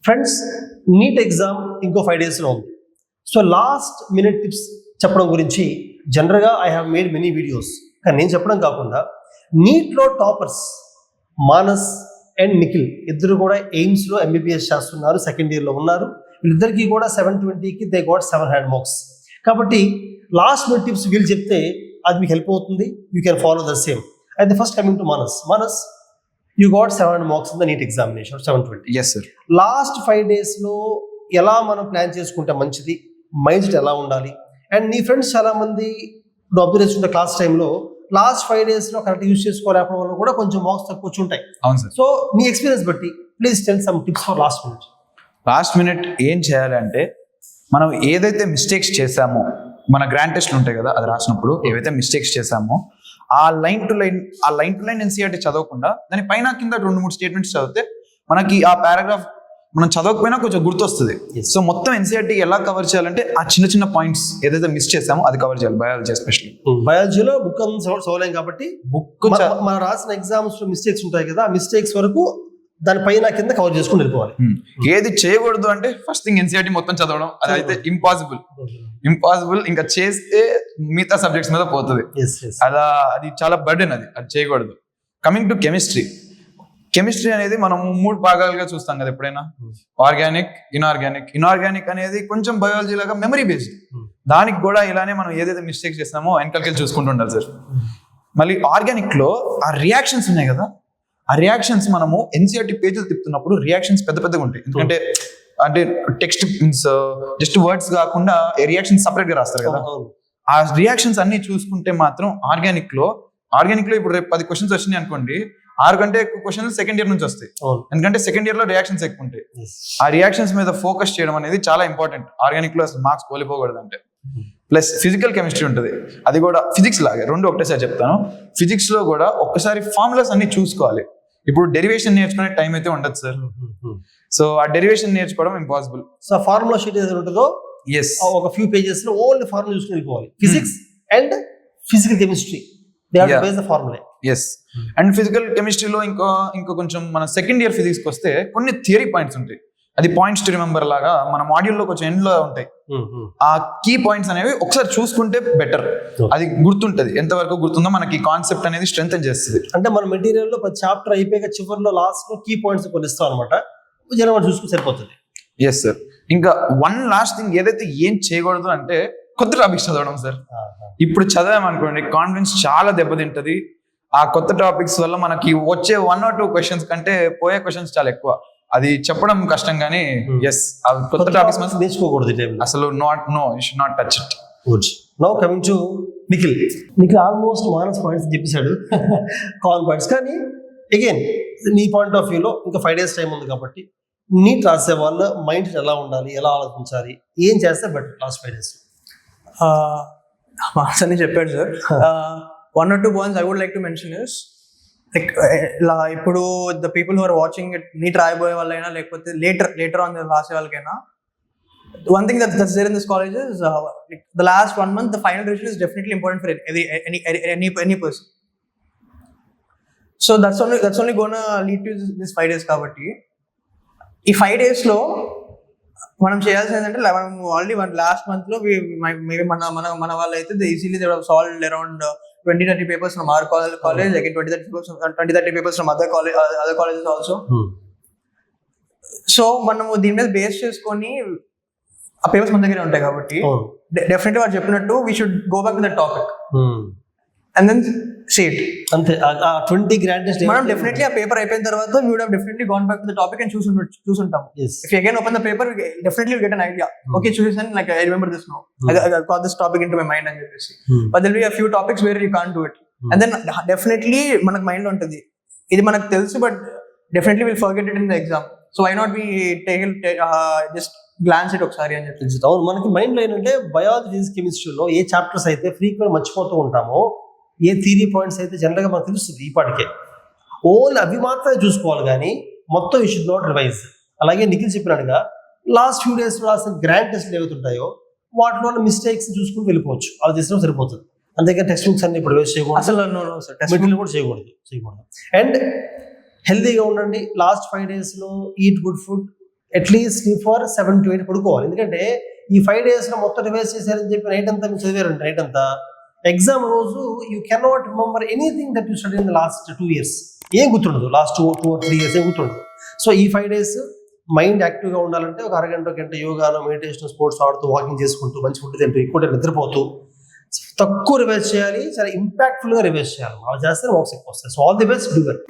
Friends, NEET exam ఇంకో 5 daysలో ఉంది. So last minute tips చెప్పడం గురించి జనరల్గా I have made many videos. కానీ నేను చెప్పడం కాకుండా నీట్లో టాపర్స్ మానస్ అండ్ నిఖిల్ ఇద్దరు కూడా ఎయిమ్స్లో ఎంబీబీఎస్ చేస్తున్నారు, సెకండ్ ఇయర్లో ఉన్నారు. వీళ్ళిద్దరికీ కూడా 720కి దే గాట్ 700 మార్క్స్. కాబట్టి లాస్ట్ మినిట్ టిప్స్ వీళ్ళు చెప్తే అది మీకు హెల్ప్ అవుతుంది. You can follow the same. అయితే first coming to Manas, you got 700 marks in the NEET examination, 720. Yes, sir. Last 5 daysలో ఎలా మనం ప్లాన్ చేసుకుంటే మంచిది, మైండ్ సెట్ ఎలా ఉండాలి? అండ్ నీ ఫ్రెండ్స్ చాలా మంది ఇప్పుడు అబ్జర్వ్ చేస్తుంటే క్లాస్ టైంలో లాస్ట్ 5 daysలో కరెక్ట్ యూజ్ చేసుకోలేకపోవడం వల్ల కూడా కొంచెం మార్క్స్ తక్కువ వచ్చి ఉంటాయి. అవును సార్. సో నీ ఎక్స్పీరియన్స్ బట్టి please tell some tips for last minute. Last minute ఏం చేయాలంటే, మనం ఏదైతే మిస్టేక్స్ చేసామో, మన గ్రాండ్ టెస్ట్లు ఉంటాయి కదా, అది రాసినప్పుడు ఏవైతే మిస్టేక్స్ చేసామో ఆ లైన్ టు లైన్ ఎన్సీఆర్టీ చదవకుండా దాని పైన కింద 2-3 స్టేట్మెంట్స్ చదివితే మనకి ఆ పారాగ్రాఫ్ మనం చదవకపోయినా కొంచెం గుర్తొస్తుంది. సో మొత్తం ఎన్సీఆర్టీ ఎలా కవర్ చేయాలంటే ఆ చిన్న పాయింట్స్ ఏదైతే మిస్ చేసామో అది కవర్ చేయాలి. Biology especially. బయాలజీలో బుక్ చదవలేం కాబట్టి బుక్ మనం రాసిన ఎగ్జామ్స్ లో మిస్టేక్స్ ఉంటాయి కదా, ఆ మిస్టేక్స్ వరకు దానిపైన కింద కవర్ చేసుకుని వెళ్ళిపోవాలి. ఏది చేయకూడదు అంటే ఫస్ట్ థింగ్ ఎన్సీఆర్టీ మొత్తం చదవడం, అది అయితే ఇంపాసిబుల్. ఇంకా చేస్తే మిగతా సబ్జెక్ట్స్ మీద పోతుంది. అది చాలా బర్డెన్, అది చేయకూడదు. కమింగ్ టు కెమిస్ట్రీ అనేది మనం 3 భాగాలుగా చూస్తాం కదా ఎప్పుడైనా, ఆర్గానిక్, ఇన్ఆర్గానిక్ అనేది కొంచెం బయాలజీ లాగా మెమరీ బేస్డ్. దానికి కూడా ఇలానే మనం ఏదైతే మిస్టేక్స్ చేస్తామో వెనకాలకి చూసుకుంటూ ఉండాలి సార్. మళ్ళీ ఆర్గానిక్ లో ఆ రియాక్షన్స్ ఉన్నాయి కదా, ఆ రియాక్షన్స్ మనము ఎన్సీఆర్టీ పేజీలు తిప్పుతున్నప్పుడు రియాక్షన్స్ పెద్దగా ఉంటాయి. ఎందుకంటే టెక్స్ట్ మీన్స్ జస్ట్ వర్డ్స్ కాకుండా రియాక్షన్స్ సపరేట్ గా రాస్తారు కదా, ఆ రియాక్షన్స్ అన్ని చూసుకుంటే మాత్రం ఆర్గానిక్ లో ఇప్పుడు రేపు 10 క్వశ్చన్స్ వచ్చినాయి అనుకోండి, 6 కంటే ఎక్కువ క్వశ్చన్స్ సెకండ్ ఇయర్ నుంచి వస్తాయి. ఎందుకంటే సెకండ్ ఇయర్ లో రియాక్షన్స్ ఎక్కువ ఉంటాయి. ఆ రియాక్షన్స్ మీద ఫోకస్ చేయడం అనేది చాలా ఇంపార్టెంట్. ఆర్గానిక్ లో అసలు మార్క్స్ కోల్పోకూడదు అంటే. ప్లస్ ఫిజికల్ కెమిస్ట్రీ ఉంటుంది, అది కూడా ఫిజిక్స్ లాగే, 2 ఒకటేసారి చెప్తాను. ఫిజిక్స్ లో కూడా ఒక్కసారి ఫార్ములాస్ అన్ని చూసుకోవాలి. ఇప్పుడు డెరివేషన్ నేర్చుకునే టైం అయితే ఉండదు సార్. సో ఆ డెరివేషన్ నేర్చుకోవడం ఇంపాసిబుల్. సో ఫార్ములా షీట్ ఏదైతే ఉంటుందో ఒక ఫ్యూ పేజెస్ లో ఓన్లీ ఫార్ములా చూసుకుని వెళ్ళిపోవాలి. Physics and physical chemistry they have to base the formula. And physical కెమిస్ట్రీలో ఇంకా కొంచెం మన సెకండ్ ఇయర్ ఫిజిక్స్ కి వస్తే కొన్ని థియరీ పాయింట్స్ ఉంటాయి. అది పాయింట్స్ టు రిమెంబర్ లాగా మన మాడ్యూల్లో కొంచెం ఎండ్ లో ఉంటాయి. ఆ కీ పాయింట్స్ అనేవి ఒకసారి చూసుకుంటే బెటర్. అది గుర్తుంటది, ఎంతవరకు గుర్తుందో మనకి కాన్సెప్ట్ అనేది స్ట్రెంగ్తెన్ చేస్తుంది. అంటే మన మెటీరియల్ లో చాప్టర్ అయిపోయాక చివరిలో లాస్ట్ లో కీ పాయింట్స్ కొన్ని ఇస్తాం అనమాట, జనం చూసుకుని సరిపోతుంది. Yes sir. ఇంకా వన్ లాస్ట్ థింగ్ ఏదైతే ఏం చేయకూడదు అంటే కొత్త టాపిక్స్ చదవడం సార్. ఇప్పుడు చదివామనుకోండి కాన్ఫిడెన్స్ చాలా దెబ్బతింటది. ఆ కొత్త టాపిక్స్ వల్ల మనకి వచ్చే 1 or 2 క్వశ్చన్స్ కంటే పోయే క్వశ్చన్స్ చాలా ఎక్కువ. అది చెప్పడం కష్టం కానీ కొత్త టాపిక్స్ నేర్చుకోకూడదు అసలు. You should not touch it. Now coming to Nikhil almost Manas points చెప్పేశాడు, కామన్ పాయింట్స్. కానీ అగైన్ నీ పాయింట్ ఆఫ్ వ్యూలో ఇంకా 5 days టైం ఉంది కాబట్టి నీట్ రాసే వాళ్ళ మైండ్ ఎలా ఉండాలి, ఎలా ఆలోచించాలి, ఏం చేస్తే బెటర్ లాస్ట్ 5 days? మానస్ అని చెప్పాడు sir. 1 or 2 points I would like to mention is like ఇప్పుడు the people who are watching it, NEET రాయబోయే వాళ్ళైనా లేకపోతే later on రాసే వాళ్ళకైనా, one thing that's there in this college is like the last 1 month the final revision is definitely important for any person. So that's only gonna lead to this 5 days. కాబట్టి ఈ 5 days లో మనం చేయాల్సింది ఏంటంటే, మనం already last month లో maybe మన వాళ్ళు అయితే easily they solved around 20-30 papers from our college, again 20-30 papers from other colleges also. So మనము దీని మీద బేస్ చేసుకొని ఆ పేపర్స్ మన దగ్గర ఉంటాయి కాబట్టి డెఫినెట్లీ వాడు చెప్పినట్టు we should go back to that topic and then see it. అంతే. 20 గ్రాండ్ టెస్ట్ మనం డెఫినెట్లీ ఆ పేపర్ అయిపోయిన తర్వాత we would have definitely gone back to the topic and చూసుంటాం. If you again open the paper, definitely you get an idea. Okay, చూసాను, like I remember this now. I got this topic into my mind అని చెప్పేసి. But there will be a few topics where you can't do it. And then definitely మనకు mind లో ఉంటుంది, ఇది మనకు తెలుసు but definitely we'll forget it in the exam. So why not we just glance it ఒకసారి అని చెప్పేసి. అవును, మనకి మైండ్ లో ఏంటంటే బయాలజీ, ఫిజిక్స్, కెమిస్ట్రీలో ఏ చాప్టర్స్ అయితే ఫ్రీక్వెంట్ మర్చిపోతూ ఉంటామో, ఏ థియరీ పాయింట్స్ అయితే జనరల్గా మనకు తెలుస్తుంది ఈ పాటికే, ఓన్లీ అవి మాత్రమే చూసుకోవాలి కానీ మొత్తం యూ షుడ్ నాట్ రివైజ్. అలాగే నిఖిల్ చెప్పినట్టుగా లాస్ట్ ఫ్యూ డేస్ రాసిన గ్రాండ్ టెస్ట్లు ఏవైతుంటాయో వాటిలో మిస్టేక్స్ చూసుకుని వెళ్ళిపోవచ్చు, అలా చేసినా సరిపోతుంది. అంతేకాని టెక్స్ట్ బుక్స్ అన్ని ఇప్పుడు వేస్ట్ చేయకూడదు, అసలు మెటీరియల్ కూడా చేయకూడదు. అండ్ హెల్తీగా ఉండండి. Last 5 days eat good food, at least for 7 to 8 పడుకోవాలి. ఎందుకంటే ఈ 5 days లో మొత్తం రివైజ్ చేశారని చెప్పి నైట్ అంతా మీరు చదివారంటే నైట్ అంతా ఎగ్జామ్ రోజు you cannot remember anything that you study in the last 2 years. ఏం గుర్తుండదు, లాస్ట్ 2 or 3 years ఏం గుర్తుండదు. సో ఈ 5 days మైండ్ యాక్టివ్గా ఉండాలంటే ఒక అరగంట గంట యోగాను, మెడిటేషన్, స్పోర్ట్స్ ఆడుతూ, వాకింగ్ చేసుకుంటూ, మంచి ఫుడ్ తింటూ, ఎక్కువ నిద్రపోతూ, తక్కువ రివైజ్ చేయాలి, చాలా ఇంపాక్ట్ఫుల్గా రివైజ్ చేయాలి. అలా చేస్తే మార్క్స్ ఎక్కువ వస్తాయి. So all the best, do well.